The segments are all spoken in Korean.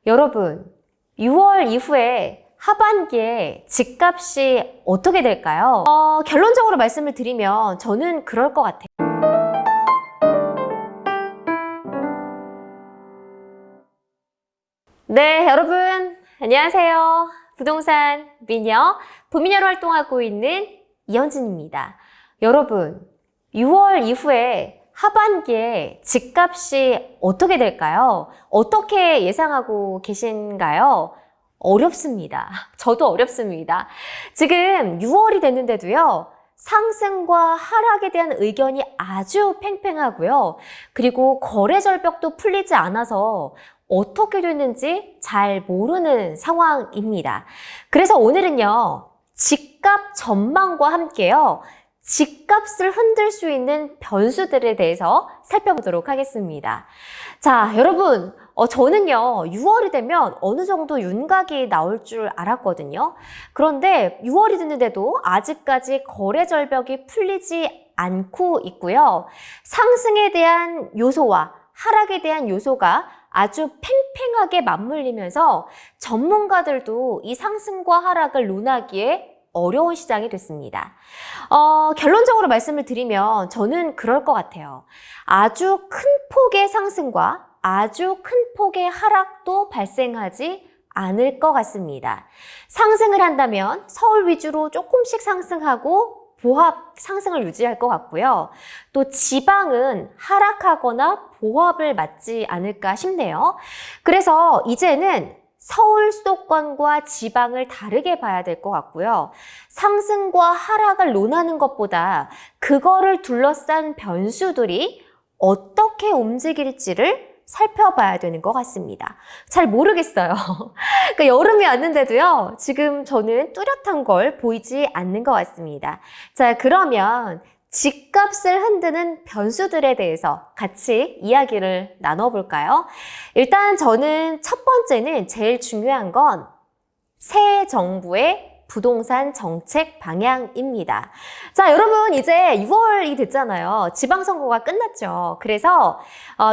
여러분, 6월 이후에 하반기에 집값이 어떻게 될까요? 결론적으로 말씀을 드리면 저는 그럴 것 같아요. 네, 여러분 안녕하세요. 부동산 미녀, 부미녀로 활동하고 있는 이현진입니다. 여러분, 6월 이후에 하반기에 집값이 어떻게 될까요? 어떻게 예상하고 계신가요? 어렵습니다. 저도 어렵습니다. 지금 6월이 됐는데도요, 상승과 하락에 대한 의견이 아주 팽팽하고요. 그리고 거래 절벽도 풀리지 않아서 어떻게 됐는지 잘 모르는 상황입니다. 그래서 오늘은요, 집값 전망과 함께요, 집값을 흔들 수 있는 변수들에 대해서 살펴보도록 하겠습니다. 자, 여러분, 저는요, 6월이 되면 어느 정도 윤곽이 나올 줄 알았거든요. 그런데 6월이 됐는데도 아직까지 거래 절벽이 풀리지 않고 있고요. 상승에 대한 요소와 하락에 대한 요소가 아주 팽팽하게 맞물리면서 전문가들도 이 상승과 하락을 논하기에 어려운 시장이 됐습니다. 결론적으로 말씀을 드리면 저는 그럴 것 같아요. 아주 큰 폭의 상승과 아주 큰 폭의 하락도 발생하지 않을 것 같습니다. 상승을 한다면 서울 위주로 조금씩 상승하고 보합 상승을 유지할 것 같고요. 또 지방은 하락하거나 보합을 맞지 않을까 싶네요. 그래서 이제는 서울 수도권과 지방을 다르게 봐야 될 것 같고요. 상승과 하락을 논하는 것보다 그거를 둘러싼 변수들이 어떻게 움직일지를 살펴봐야 되는 것 같습니다. 잘 모르겠어요. 그러니까 여름이 왔는데도요, 지금 저는 뚜렷한 걸 보이지 않는 것 같습니다. 자, 그러면 집값을 흔드는 변수들에 대해서 같이 이야기를 나눠볼까요? 일단 저는 첫 번째는 제일 중요한 건 새 정부의 부동산 정책 방향입니다. 자, 여러분 이제 6월이 됐잖아요. 지방선거가 끝났죠. 그래서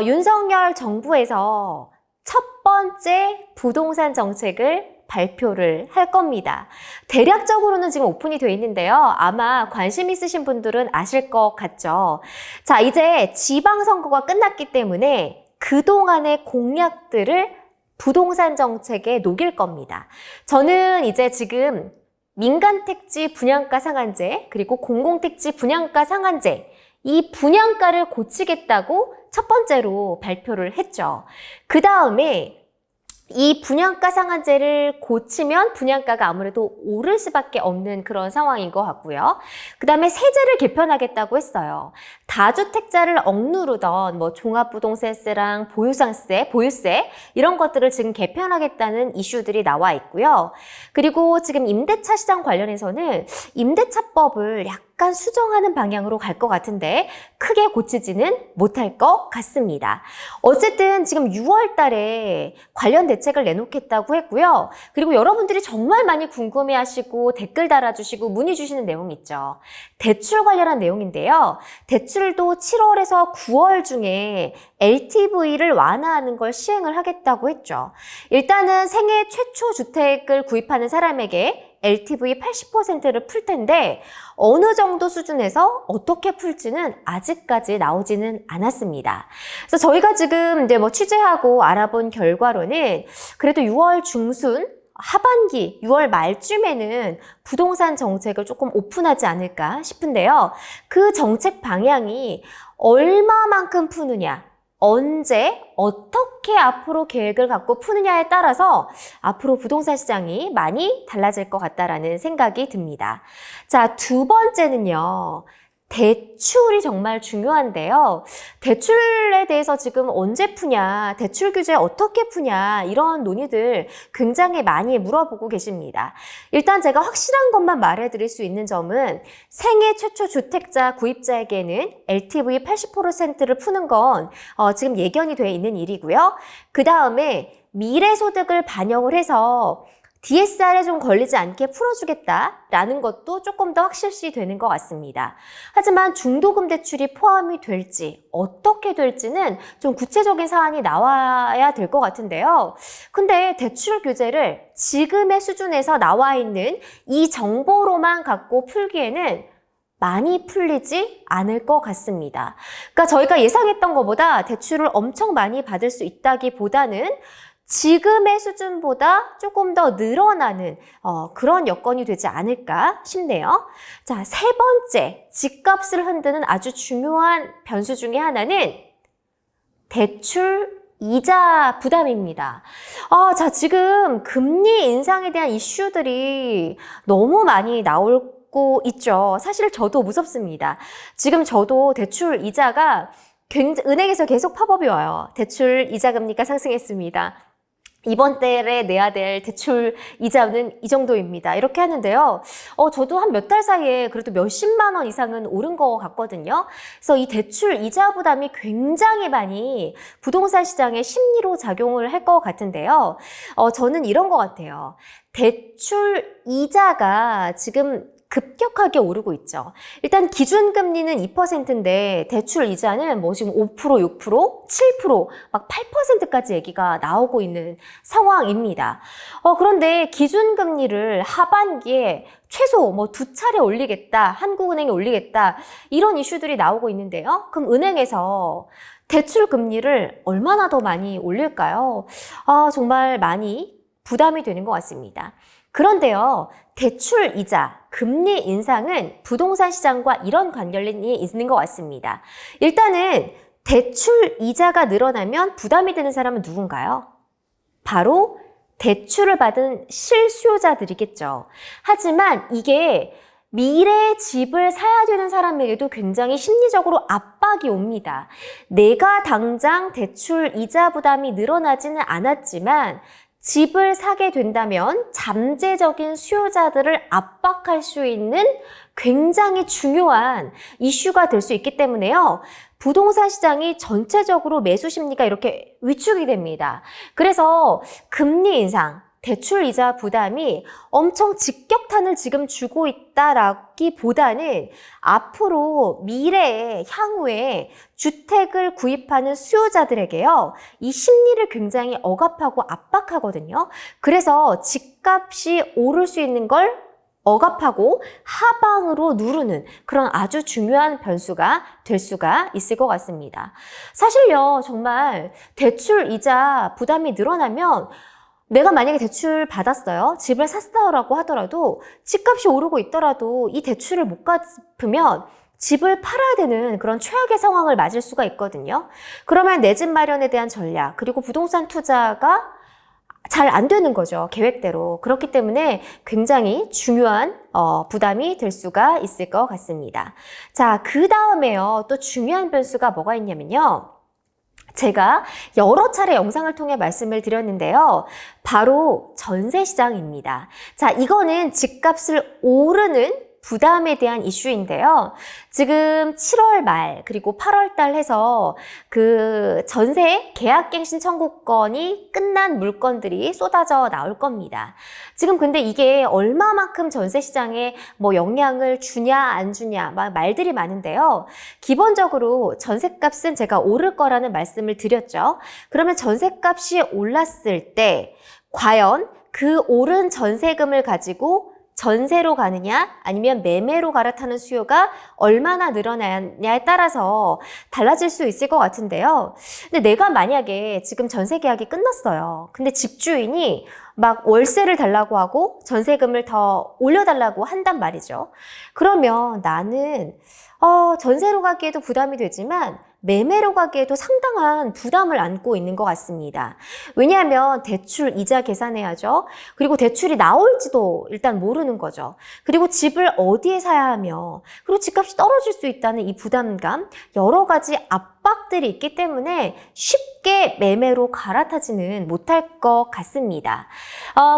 윤석열 정부에서 첫 번째 부동산 정책을 발표를 할 겁니다. 대략적으로는 지금 오픈이 되어 있는데요. 아마 관심 있으신 분들은 아실 것 같죠. 자, 이제 지방선거가 끝났기 때문에 그동안의 공약들을 부동산 정책에 녹일 겁니다. 저는 이제 지금 민간택지 분양가 상한제, 그리고 공공택지 분양가 상한제, 이 분양가를 고치겠다고 첫 번째로 발표를 했죠. 그 다음에 이 분양가 상한제를 고치면 분양가가 아무래도 오를 수밖에 없는 그런 상황인 것 같고요. 그 다음에 세제를 개편하겠다고 했어요. 다주택자를 억누르던 종합부동산세랑 보유상세, 보유세 이런 것들을 지금 개편하겠다는 이슈들이 나와 있고요. 그리고 지금 임대차 시장 관련해서는 임대차법을 약간 수정하는 방향으로 갈 것 같은데 크게 고치지는 못할 것 같습니다. 어쨌든 지금 6월 달에 관련 대책을 내놓겠다고 했고요. 그리고 여러분들이 정말 많이 궁금해하시고 댓글 달아주시고 문의 주시는 내용 있죠. 대출 관련한 내용인데요. 대출도 7월에서 9월 중에 LTV를 완화하는 걸 시행을 하겠다고 했죠. 일단은 생애 최초 주택을 구입하는 사람에게 LTV 80%를 풀 텐데 어느 정도 수준에서 어떻게 풀지는 아직까지 나오지는 않았습니다. 그래서 저희가 지금 이제 취재하고 알아본 결과로는 그래도 6월 중순 하반기 6월 말쯤에는 부동산 정책을 조금 오픈하지 않을까 싶은데요. 그 정책 방향이 얼마만큼 푸느냐, 언제, 어떻게 앞으로 계획을 갖고 푸느냐에 따라서 앞으로 부동산 시장이 많이 달라질 것 같다라는 생각이 듭니다. 자, 두 번째는요. 대출이 정말 중요한데요. 대출에 대해서 지금 언제 푸냐, 대출 규제 어떻게 푸냐 이런 논의들 굉장히 많이 물어보고 계십니다. 일단 제가 확실한 것만 말해드릴 수 있는 점은 생애 최초 주택자 구입자에게는 LTV 80%를 푸는 건 지금 예견이 돼 있는 일이고요. 그 다음에 미래소득을 반영을 해서 DSR에 좀 걸리지 않게 풀어주겠다라는 것도 조금 더 확실시 되는 것 같습니다. 하지만 중도금 대출이 포함이 될지 어떻게 될지는 좀 구체적인 사안이 나와야 될 것 같은데요. 근데 대출 규제를 지금의 수준에서 나와 있는 이 정보로만 갖고 풀기에는 많이 풀리지 않을 것 같습니다. 그러니까 저희가 예상했던 것보다 대출을 엄청 많이 받을 수 있다기보다는 지금의 수준보다 조금 더 늘어나는 그런 여건이 되지 않을까 싶네요. 자, 세 번째, 집값을 흔드는 아주 중요한 변수 중에 하나는 대출 이자 부담입니다. 자, 지금 금리 인상에 대한 이슈들이 너무 많이 나오고 있죠. 사실 저도 무섭습니다. 지금 저도 대출 이자가 은행에서 계속 팝업이 와요. 대출 이자 금리가 상승했습니다. 이번 달에 내야 될 대출 이자는 이 정도입니다. 이렇게 하는데요. 저도 한 몇 달 사이에 그래도 몇십만 원 이상은 오른 것 같거든요. 그래서 이 대출 이자 부담이 굉장히 많이 부동산 시장의 심리로 작용을 할 것 같은데요. 저는 이런 것 같아요. 대출 이자가 지금 급격하게 오르고 있죠. 일단 기준금리는 2%인데 대출 이자는 뭐 지금 5%, 6%, 7%, 막 8%까지 얘기가 나오고 있는 상황입니다. 그런데 기준금리를 하반기에 최소 뭐 2차례 올리겠다, 한국은행이 올리겠다, 이런 이슈들이 나오고 있는데요. 그럼 은행에서 대출 금리를 얼마나 더 많이 올릴까요? 정말 많이 부담이 되는 것 같습니다. 그런데요, 대출 이자, 금리 인상은 부동산 시장과 이런 관련이 있는 것 같습니다. 일단은 대출 이자가 늘어나면 부담이 되는 사람은 누군가요? 바로 대출을 받은 실수요자들이겠죠. 하지만 이게 미래에 집을 사야 되는 사람에게도 굉장히 심리적으로 압박이 옵니다. 내가 당장 대출 이자 부담이 늘어나지는 않았지만 집을 사게 된다면 잠재적인 수요자들을 압박할 수 있는 굉장히 중요한 이슈가 될 수 있기 때문에요. 부동산 시장이 전체적으로 매수 심리가 이렇게 위축이 됩니다. 그래서 금리 인상, 대출 이자 부담이 엄청 직격탄을 지금 주고 있다라기보다는 앞으로 미래에 향후에 주택을 구입하는 수요자들에게요, 이 심리를 굉장히 억압하고 압박하거든요. 그래서 집값이 오를 수 있는 걸 억압하고 하방으로 누르는 그런 아주 중요한 변수가 될 수가 있을 것 같습니다. 사실요, 정말 대출 이자 부담이 늘어나면 내가 만약에 대출 받았어요. 집을 샀다고 하더라도 집값이 오르고 있더라도 이 대출을 못 갚으면 집을 팔아야 되는 그런 최악의 상황을 맞을 수가 있거든요. 그러면 내 집 마련에 대한 전략, 그리고 부동산 투자가 잘 안 되는 거죠. 계획대로. 그렇기 때문에 굉장히 중요한 부담이 될 수가 있을 것 같습니다. 자, 그 다음에요. 또 중요한 변수가 뭐가 있냐면요. 제가 여러 차례 영상을 통해 말씀을 드렸는데요. 바로 전세 시장입니다. 자, 이거는 집값을 오르는 부담에 대한 이슈인데요. 지금 7월 말 그리고 8월 달 해서 그 전세 계약갱신 청구권이 끝난 물건들이 쏟아져 나올 겁니다. 지금 근데 이게 얼마만큼 전세 시장에 뭐 영향을 주냐 안 주냐 막 말들이 많은데요. 기본적으로 전세값은 제가 오를 거라는 말씀을 드렸죠. 그러면 전세값이 올랐을 때 과연 그 오른 전세금을 가지고 전세로 가느냐 아니면 매매로 갈아타는 수요가 얼마나 늘어나냐에 따라서 달라질 수 있을 것 같은데요. 근데 내가 만약에 지금 전세 계약이 끝났어요. 근데 집주인이 막 월세를 달라고 하고 전세금을 더 올려달라고 한단 말이죠. 그러면 나는 전세로 가기에도 부담이 되지만 매매로 가기에도 상당한 부담을 안고 있는 것 같습니다. 왜냐하면 대출 이자 계산해야죠. 그리고 대출이 나올지도 일단 모르는 거죠. 그리고 집을 어디에 사야 하며, 그리고 집값이 떨어질 수 있다는 이 부담감, 여러 가지 압박들이 있기 때문에 쉽게 매매로 갈아타지는 못할 것 같습니다.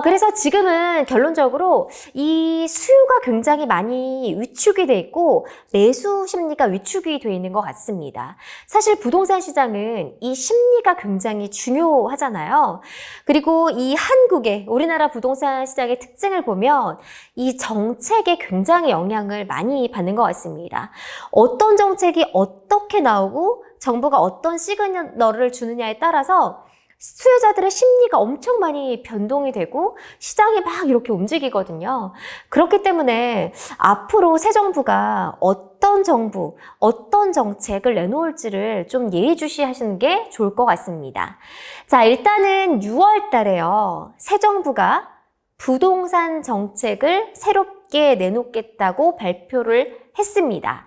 그래서 지금은 결론적으로 이 수요가 굉장히 많이 위축이 돼 있고 매수 심리가 위축이 돼 있는 것 같습니다. 사실 부동산 시장은 이 심리가 굉장히 중요하잖아요. 그리고 이 한국의 우리나라 부동산 시장의 특징을 보면 이 정책에 굉장히 영향을 많이 받는 것 같습니다. 어떤 정책이 어떻게 나오고 정부가 어떤 시그널을 주느냐에 따라서 수요자들의 심리가 엄청 많이 변동이 되고 시장이 막 이렇게 움직이거든요. 그렇기 때문에 앞으로 새 정부가 어떤 정부, 어떤 정책을 내놓을지를 좀 예의주시하시는 게 좋을 것 같습니다. 자, 일단은 6월 달에요. 새 정부가 부동산 정책을 새롭게 내놓겠다고 발표를 했습니다.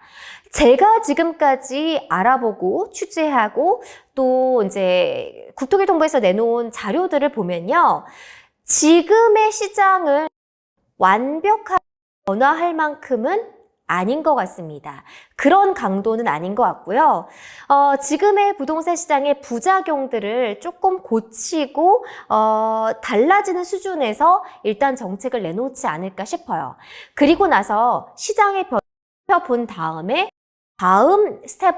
제가 지금까지 알아보고 취재하고 또 이제 국토교통부에서 내놓은 자료들을 보면요. 지금의 시장을 완벽하게 변화할 만큼은 아닌 것 같습니다. 그런 강도는 아닌 것 같고요. 지금의 부동산 시장의 부작용들을 조금 고치고 달라지는 수준에서 일단 정책을 내놓지 않을까 싶어요. 그리고 나서 시장의 변화 본 다음에 다음 스텝이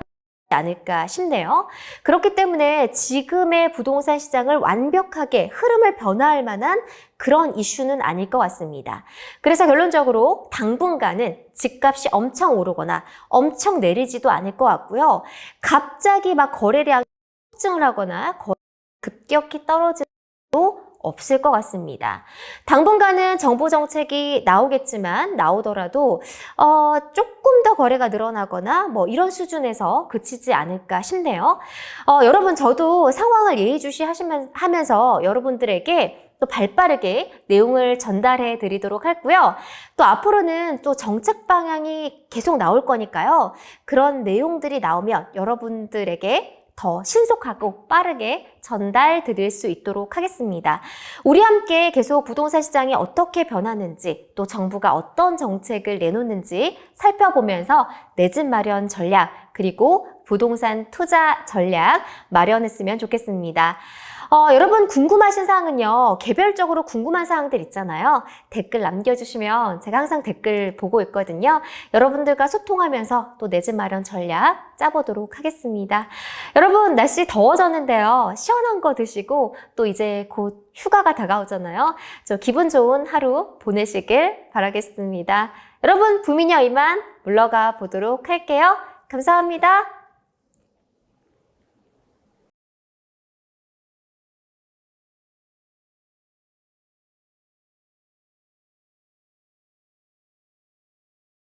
않을까 싶네요. 그렇기 때문에 지금의 부동산 시장을 완벽하게 흐름을 변화할 만한 그런 이슈는 아닐 것 같습니다. 그래서 결론적으로 당분간은 집값이 엄청 오르거나 엄청 내리지도 않을 것 같고요. 갑자기 막 거래량이 폭증을 하거나 급격히 떨어지도 없을 것 같습니다. 당분간은 정부 정책이 나오겠지만 나오더라도 조금 더 거래가 늘어나거나 뭐 이런 수준에서 그치지 않을까 싶네요. 여러분 저도 상황을 예의주시하면서 여러분들에게 또 발빠르게 내용을 전달해 드리도록 하고요. 또 앞으로는 또 정책 방향이 계속 나올 거니까요. 그런 내용들이 나오면 여러분들에게 더 신속하고 빠르게 전달 드릴 수 있도록 하겠습니다. 우리 함께 계속 부동산 시장이 어떻게 변하는지 또 정부가 어떤 정책을 내놓는지 살펴보면서 내 집 마련 전략 그리고 부동산 투자 전략 마련했으면 좋겠습니다. 여러분 궁금하신 사항은요. 개별적으로 궁금한 사항들 있잖아요. 댓글 남겨주시면 제가 항상 댓글 보고 있거든요. 여러분들과 소통하면서 또 내 집 마련 전략 짜보도록 하겠습니다. 여러분 날씨 더워졌는데요. 시원한 거 드시고 또 이제 곧 휴가가 다가오잖아요. 저 기분 좋은 하루 보내시길 바라겠습니다. 여러분 부미녀 이만 물러가 보도록 할게요. 감사합니다.